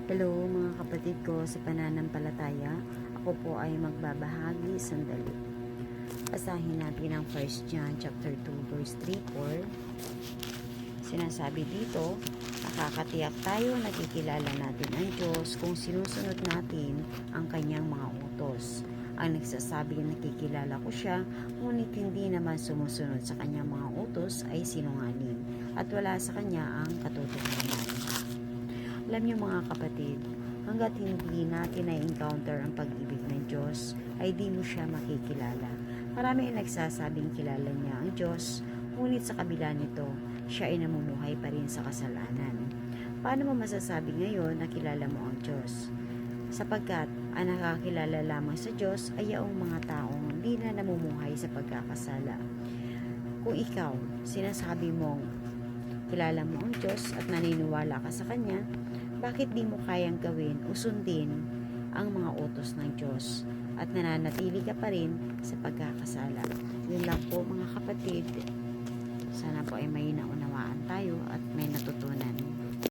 Hello mga kapatid ko sa pananampalataya. Ako po ay magbabahagi sandali. Basahin natin ang 1 John chapter 2 verse 3-4. Sinasabi dito, nakakatiyak tayo na kikilala natin ang Diyos kung sinusunod natin ang kanyang mga utos. Ang nagsasabi na nakikilala ko siya, ngunit hindi naman sumusunod sa kanyang mga utos ay sinungaling at wala sa kanya ang katotohanan. Alam niyo mga kapatid, hanggat hindi natin na-encounter ang pag-ibig ng Diyos, ay di mo siya makikilala. Marami ang nagsasabing kilala niya ang Diyos, ngunit sa kabila nito, siya ay namumuhay pa rin sa kasalanan. Paano mo masasabi ngayon na kilala mo ang Diyos? Sapagkat ang nakakilala lamang sa Diyos ay yaong mga taong hindi na namumuhay sa pagkakasala. Kung ikaw, sinasabi mong kilala mo ang Diyos at naniniwala ka sa Kanya, bakit di mo kayang gawin o sundin ang mga utos ng Diyos at nananatili ka pa rin sa pagkakasala? Yun lang po mga kapatid. Sana po ay may naunawaan tayo at may natutunan.